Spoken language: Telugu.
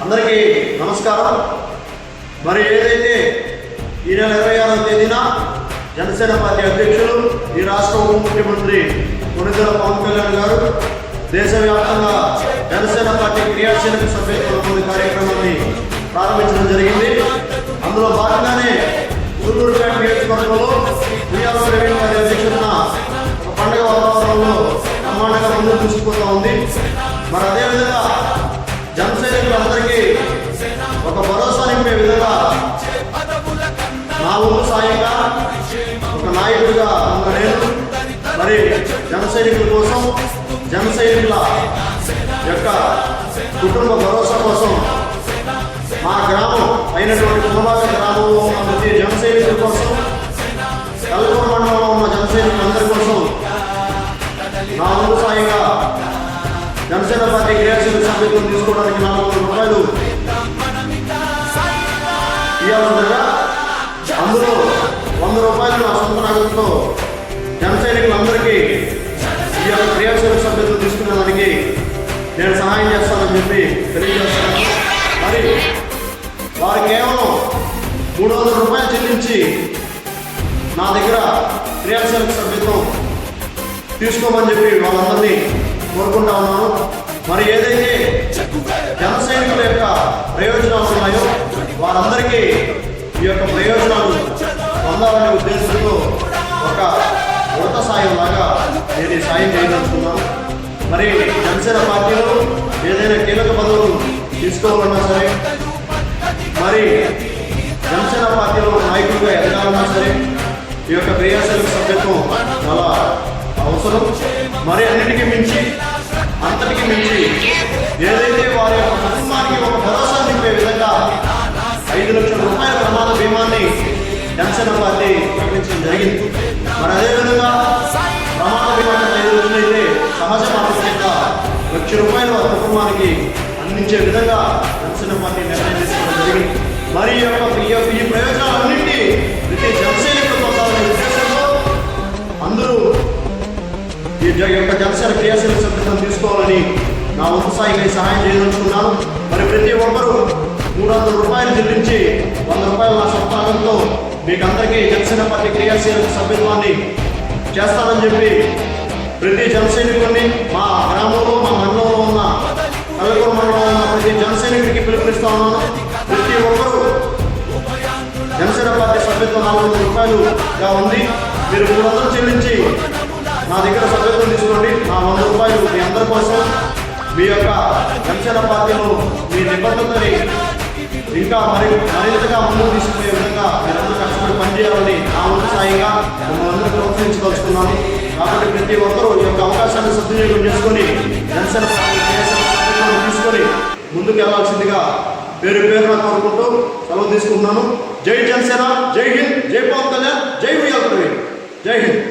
అందరికీ నమస్కారం. మరి ఏదైతే ఈ నెల 26వ తేదీన జనసేన పార్టీ అధ్యక్షులు ఈ రాష్ట్ర ఉప ముఖ్యమంత్రి కొణిదెల పవన్ కళ్యాణ్ గారు దేశవ్యాప్తంగా జనసేన పార్టీ క్రియాశీలక సభ్యత్వ కార్యక్రమాన్ని ప్రారంభించడం జరిగింది. అందులో భాగంగానే సూళ్ళూరుపేట నియోజకవర్గంలో ఉయ్యాల ప్రవీణ్ గారి అధ్యక్షతన ఒక పండుగ వాతావరణంలో బ్రహ్మాండంగా ముందుకు తీసుకుపోతూ ఉంది. మరి అదేవిధంగా జన సైనికులందరికీ ఒక భరోసా నింపే విధంగా నా ఊరు సాయంగా ఒక నాయకుడిగా ఉన్న నేను మరి జన సైనికుల కోసం, జన సైనికుల యొక్క కుటుంబ భరోసా కోసం మా గ్రామం అయినటువంటి కుటుంబాల గ్రామంలో ఉన్న ప్రతి జన సైనికుల కోసం, కల్పూర మండలంలో ఉన్న జన సైనికులందరి కోసం నా ఊరు సాయంగా జనసేన పార్టీ క్రియాశీలక సభ్యత్వం తీసుకోవడానికి 400 రూపాయలు ఇవ్వాలన్నగా, అందులో 100 రూపాయలు నా సొంత నగదుతో జన సైనికులందరికీ ఈ యొక్క క్రియాశీలక సభ్యత్వం తీసుకునేదానికి నేను సహాయం చేస్తానని చెప్పి తెలియజేస్తాను. మరి వారు కేవలం 300 రూపాయలు చెల్లించి నా దగ్గర క్రియాశీలక సభ్యత్వం తీసుకోమని చెప్పి వాళ్ళందరినీ కోరుకుంటా ఉన్నాను. మరి ఏదైతే జన సైనికుల యొక్క ప్రయోజనాలు ఉన్నాయో వారందరికీ ఈ యొక్క ప్రయోజనాలు పొందాలనే ఉద్దేశంతో ఒక ఉడత సాయం లాగా నేను ఈ సాయం చేయదలుచుకున్నాను. మరి జనసేన పార్టీలో ఏదైనా కీలక పదవులు తీసుకోవాలన్నా సరే, మరి జనసేన పార్టీలో నాయకుడిగా ఎదగాలన్నా సరే ఈ యొక్క క్రియాశీలక సభ్యత్వం చాలా అవసరం. మరి అన్నిటికీ మించి, అంతటికి మించి ఏదైతే వారి యొక్క కుటుంబానికి ఒక భరోసా నింపే విధంగా 5 లక్షల రూపాయల ప్రమాద బీమాన్ని జనసేన పార్టీ ప్రకటించడం జరిగింది. మరి అదేవిధంగా ప్రమాద బీమా 5 లక్షలు అయితే సహజ మరణం కింద 1 లక్ష రూపాయలు వారి కుటుంబానికి అందించే విధంగా జనసేన పార్టీ నిర్ణయం తీసుకోవడం జరిగింది. మరి ఈ ప్రయోజనాలన్నింటినీ ప్రతి జనసైనికులు పొందాలనే ఉద్దేశంలో అందరూ ఈ యొక్క జనసేన క్రియాశీలక సభ్యత్వం తీసుకోవాలని నా వంతు సాయిగా సహాయం చేయదలుచుకున్నాను. మరి ప్రతి ఒక్కరూ 300 రూపాయలు చెల్లించి 100 రూపాయలు నా సొంతంతో మీకు అందరికీ జనసేన పార్టీ క్రియాశీలక సభ్యత్వాన్ని చేస్తానని చెప్పి ప్రతి జన సైనికుడిని మా గ్రామంలో, మా మండలంలో ఉన్న, కల్పూర మండలంలో ఉన్న ప్రతి జన సైనికుడికి పిలుపునిస్తా ఉన్నాను. ప్రతి ఒక్కరూ జనసేన పార్టీ సభ్యత్వం 400 రూపాయలుగా ఉంది. మీరు 300 చెల్లించి నా దగ్గర సభ్యత్వం తీసుకోండి. నా 100 రూపాయలు మీ అందరి కోసం మీ యొక్క జనసేన పార్టీలో మీ నిబద్ధతని ఇంకా మరింతగా ముందుకు తీసుకునే విధంగా మీరందరూ కష్టపడి పనిచేయాలని నా వంతు సాయంగా మిమ్మల్ని ప్రోత్సహించదలుచుకున్నాను. కాబట్టి ప్రతి ఒక్కరూ ఈ యొక్క అవకాశాన్ని సద్వినియోగం చేసుకొని జనసేన పార్టీ సభ్యత్వాన్ని తీసుకొని ముందుకు వెళ్లాల్సిందిగా పేరు పేరున కోరుకుంటూ సెలవు తీసుకుంటున్నాను. జై జనసేన, జై హింద్, జై పవన్ కళ్యాణ్, జై ఉయ్యాల ప్రవీణ్, జై హింద్.